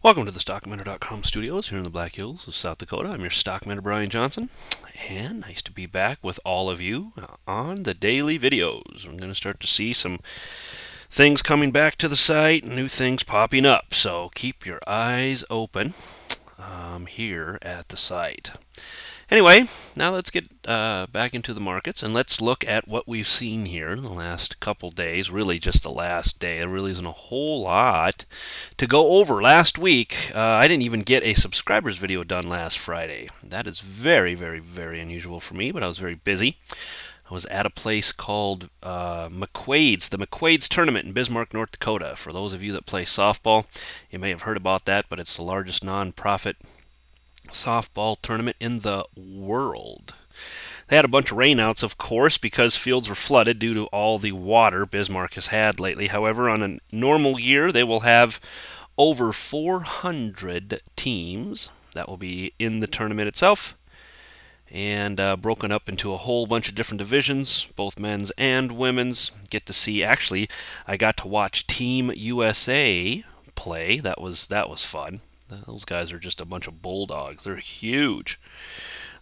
Welcome to the StockMender.com studios here in the Black Hills of South Dakota. I'm your StockMender Brian Johnson, and nice to be back with all of you on the daily videos. I'm going to start to see some things coming back to the site, new things popping up, so keep your eyes open here at the site. Anyway, now let's get back into the markets and let's look at what we've seen here in the last couple days. Really, just the last day. There really isn't a whole lot to go over. Last week, I didn't even get a subscribers video done last Friday. That is very, very, very unusual for me, but I was very busy. I was at a place called McQuaid's, the McQuaid's Tournament in Bismarck, North Dakota. For those of you that play softball, you may have heard about that, but it's the largest non-profit softball tournament in the world. They had a bunch of rainouts, of course, because fields were flooded due to all the water Bismarck has had lately. However, on a normal year, they will have over 400 teams that will be in the tournament itself, and broken up into a whole bunch of different divisions, both men's and women's. Get to see, actually, I got to watch Team USA play. That was fun. Those guys are just a bunch of bulldogs. They're huge.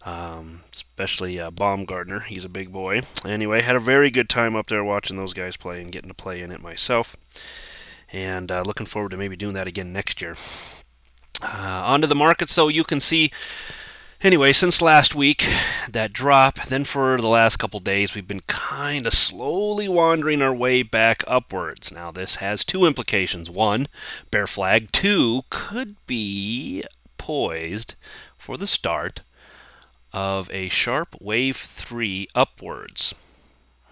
Especially Baumgartner. He's a big boy. Anyway, had a very good time up there watching those guys play and getting to play in it myself. And looking forward to maybe doing that again next year. Onto the market, so you can see. Anyway, since last week, that drop, then for the last couple days, we've been kind of slowly wandering our way back upwards. Now, this has two implications. One, bear flag. Two, could be poised for the start of a sharp wave 3 upwards.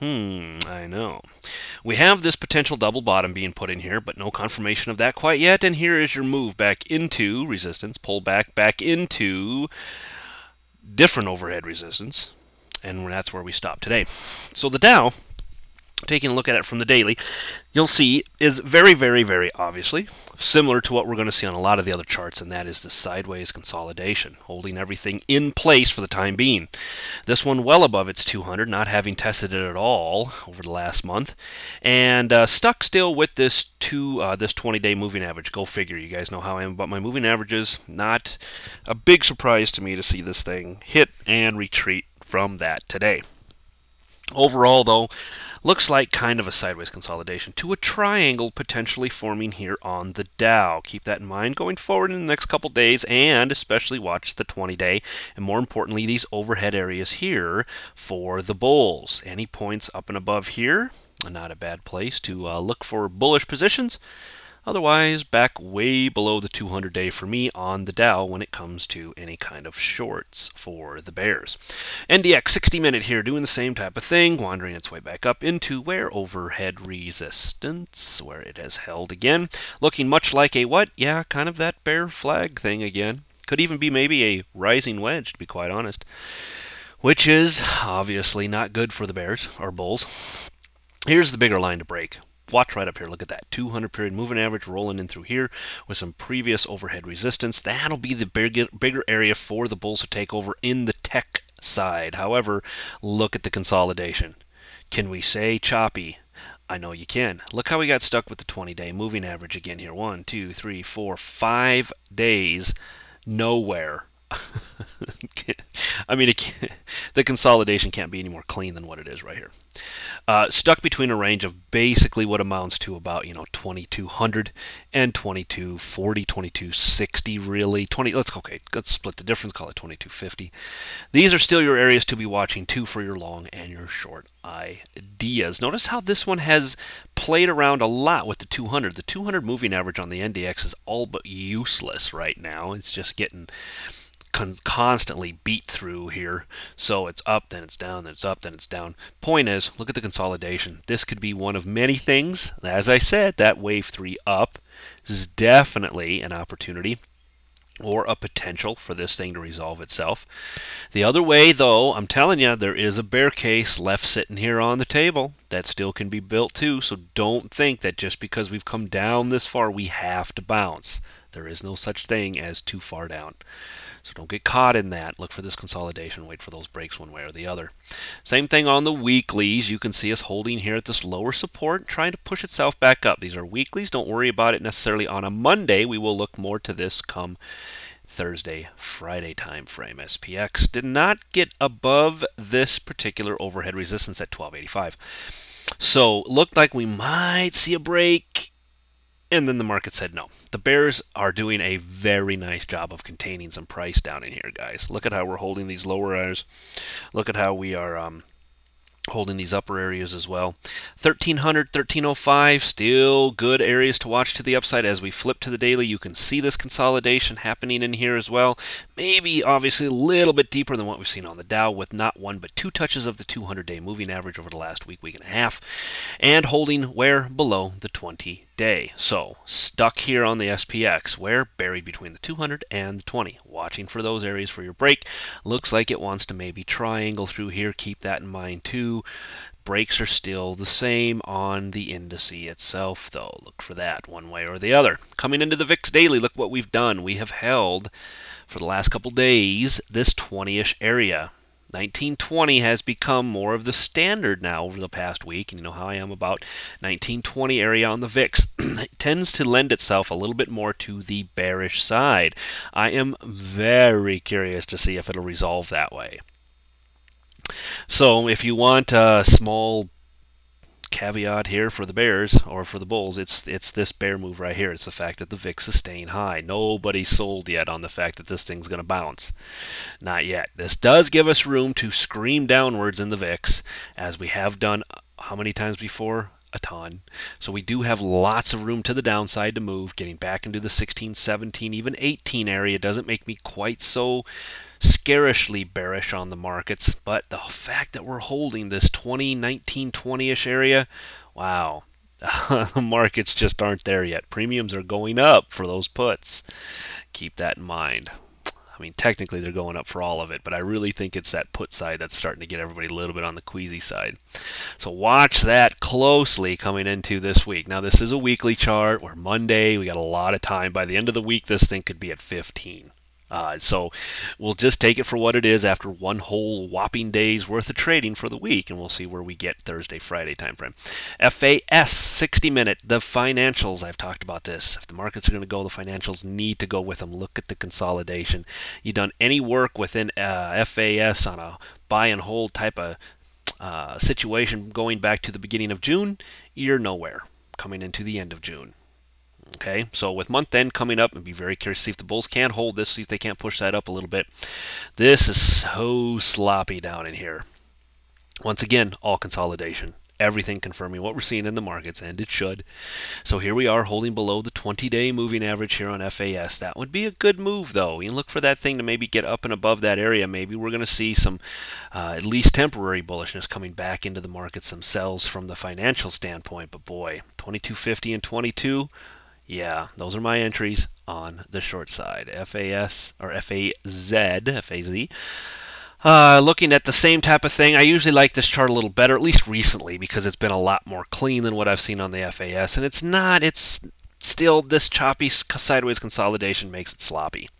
I know. We have this potential double bottom being put in here, but no confirmation of that quite yet. And here is your move back into resistance, pull back into different overhead resistance, and that's where we stop today. So the Dow, taking a look at it from the daily, you'll see is very, very, very obviously similar to what we're going to see on a lot of the other charts, and that is the sideways consolidation, holding everything in place for the time being. This one well above its 200, not having tested it at all over the last month, and stuck still with this 20-day moving average. Go figure. You guys know how I am about my moving averages. Not a big surprise to me to see this thing hit and retreat from that today. Overall, though, looks like kind of a sideways consolidation to a triangle potentially forming here on the Dow. Keep that in mind going forward in the next couple days, and especially watch the 20-day, and more importantly, these overhead areas here for the bulls. Any points up and above here, not a bad place to look for bullish positions. Otherwise, back way below the 200-day for me on the Dow when it comes to any kind of shorts for the bears. NDX 60-minute here doing the same type of thing, wandering its way back up into where overhead resistance, where it has held again. Looking much like a what? Yeah, kind of that bear flag thing again. Could even be maybe a rising wedge, to be quite honest, which is obviously not good for the bears or bulls. Here's the bigger line to break. Watch right up here. Look at that. 200 period moving average rolling in through here with some previous overhead resistance. That'll be the bigger area for the bulls to take over in the tech side. However, look at the consolidation. Can we say choppy? I know you can. Look how we got stuck with the 20-day moving average again here. 1, 2, 3, 4, 5 days. Nowhere. I mean, the consolidation can't be any more clean than what it is right here. Stuck between a range of basically what amounts to about 2200 and 2240, 2260 really. Let's split the difference, call it 2250. These are still your areas to be watching too for your long and your short ideas. Notice how this one has played around a lot with the 200. The 200 moving average on the NDX is all but useless right now. It's just getting constantly beat through here. So it's up, then it's down, then it's up, then it's down. Point is, look at the consolidation. This could be one of many things. As I said, that wave 3 up is definitely an opportunity or a potential for this thing to resolve itself. The other way, though, I'm telling you, there is a bear case left sitting here on the table that still can be built too. So don't think that just because we've come down this far, we have to bounce. There is no such thing as too far down. So don't get caught in that. Look for this consolidation. Wait for those breaks one way or the other. Same thing on the weeklies. You can see us holding here at this lower support, trying to push itself back up. These are weeklies. Don't worry about it necessarily on a Monday. We will look more to this come Thursday, Friday time frame. SPX did not get above this particular overhead resistance at 1285. So looked like we might see a break, and then the market said no. The bears are doing a very nice job of containing some price down in here, guys. Look at how we're holding these lower areas. Look at how we are holding these upper areas as well. 1300, 1305, still good areas to watch to the upside. As we flip to the daily, you can see this consolidation happening in here as well. Maybe obviously a little bit deeper than what we've seen on the Dow, with not one but two touches of the 200-day moving average over the last week, week and a half, and holding where below the 20-day. So stuck here on the SPX, where buried between the 200 and the 20. Watching for those areas for your break. Looks like it wants to maybe triangle through here. Keep that in mind too. Breaks are still the same on the indice itself, though. Look for that one way or the other. Coming into the VIX Daily, look what we've done. We have held for the last couple days this 20-ish area. 1920 has become more of the standard now over the past week, and you know how I am about 1920 area on the VIX. It tends to lend itself a little bit more to the bearish side. I am very curious to see if it'll resolve that way. So if you want a small caveat here for the bears or for the bulls, it's this bear move right here. It's the fact that the VIX is staying high. Nobody's sold yet on the fact that this thing's going to bounce. Not yet. This does give us room to scream downwards in the VIX, as we have done how many times before? A ton. So we do have lots of room to the downside to move. Getting back into the 16, 17, even 18 area doesn't make me quite so scarishly bearish on the markets, but the fact that we're holding this 20, 19, 20-ish area, wow, the markets just aren't there yet. Premiums are going up for those puts. Keep that in mind. I mean, technically they're going up for all of it, but I really think it's that put side that's starting to get everybody a little bit on the queasy side. So watch that closely coming into this week. Now, this is a weekly chart. We're Monday. We got a lot of time. By the end of the week, this thing could be at 15. So we'll just take it for what it is after one whole whopping day's worth of trading for the week, and we'll see where we get Thursday, Friday time frame. FAS 60-minute, the financials. I've talked about this. If the markets are going to go, the financials need to go with them. Look at the consolidation. You done any work within FAS on a buy and hold type of situation going back to the beginning of June, you're nowhere coming into the end of June. Okay, so with month end coming up, and be very curious to see if the bulls can hold this, see if they can't push that up a little bit. This is so sloppy down in here. Once again, all consolidation. Everything confirming what we're seeing in the markets, and it should. So here we are holding below the 20-day moving average here on FAS. That would be a good move, though. You look for that thing to maybe get up and above that area. Maybe we're going to see some, at least temporary bullishness coming back into the markets themselves from the financial standpoint. But boy, 2250 and 22. Yeah, those are my entries on the short side. FAS or FAZ. Looking at the same type of thing, I usually like this chart a little better, at least recently, because it's been a lot more clean than what I've seen on the FAS. And it's still this choppy sideways consolidation makes it sloppy.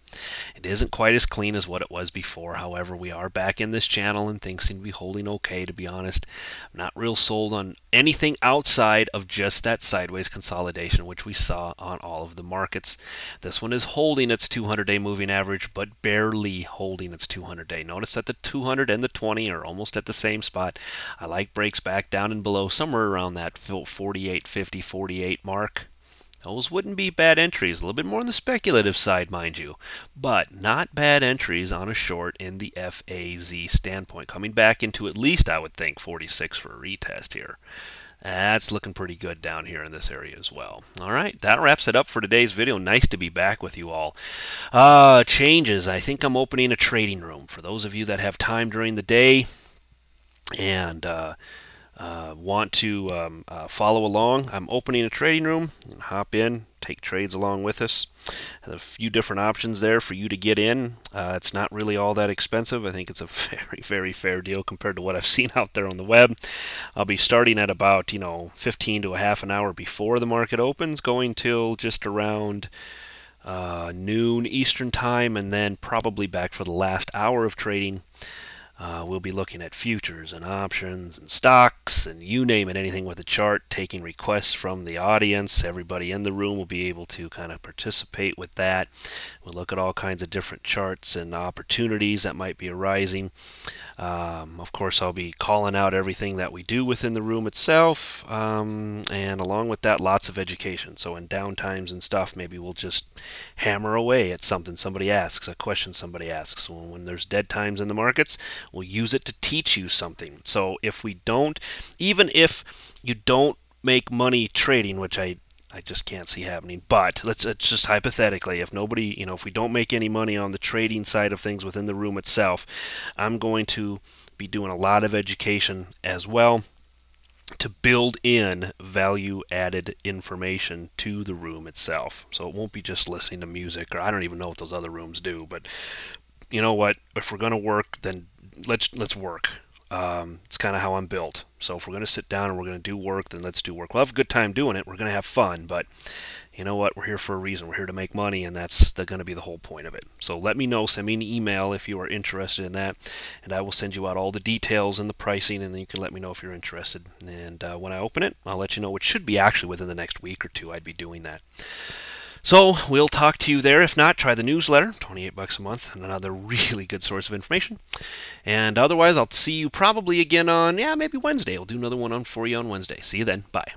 It isn't quite as clean as what it was before. However, we are back in this channel and things seem to be holding okay, to be honest. I'm not real sold on anything outside of just that sideways consolidation, which we saw on all of the markets. This one is holding its 200-day moving average, but barely holding its 200-day. Notice that the 200 and the 20 are almost at the same spot. I like breaks back down and below, somewhere around that 48, 50, 48 mark. Those wouldn't be bad entries. A little bit more on the speculative side, mind you. But not bad entries on a short in the FAZ standpoint. Coming back into at least, I would think, 46 for a retest here. That's looking pretty good down here in this area as well. All right, that wraps it up for today's video. Nice to be back with you all. Changes. I think I'm opening a trading room. For those of you that have time during the day and want to follow along, I'm opening a trading room. You can hop in, take trades along with us. There's a few different options there for you to get in. It's not really all that expensive. I think it's a very, very fair deal compared to what I've seen out there on the web. I'll be starting at about 15 to a half an hour before the market opens, going till just around noon Eastern time, and then probably back for the last hour of trading. We'll be looking at futures and options and stocks and you name it, anything with a chart, taking requests from the audience. Everybody in the room will be able to kind of participate with that. We'll look at all kinds of different charts and opportunities that might be arising. Of course, I'll be calling out everything that we do within the room itself, and along with that, lots of education. So in downtimes and stuff, maybe we'll just hammer away at something somebody asks, a question somebody asks. When there's dead times in the markets, we'll use it to teach you something. So if we don't, even if you don't make money trading, which I just can't see happening. But let's just hypothetically, if nobody, if we don't make any money on the trading side of things within the room itself, I'm going to be doing a lot of education as well to build in value added information to the room itself. So it won't be just listening to music, or I don't even know what those other rooms do, but you know what? If we're going to work, then let's work. It's kind of how I'm built. So if we're going to sit down and we're going to do work, then let's do work. We'll have a good time doing it. We're going to have fun, but you know what? We're here for a reason. We're here to make money, and that's going to be the whole point of it. So let me know. Send me an email if you are interested in that, and I will send you out all the details and the pricing, and then you can let me know if you're interested. And when I open it, I'll let you know. Which should be actually within the next week or two. I'd be doing that. So we'll talk to you there. If not, try the newsletter, $28 a month, and another really good source of information. And otherwise, I'll see you probably again on, maybe Wednesday. We'll do another one for you on Wednesday. See you then. Bye.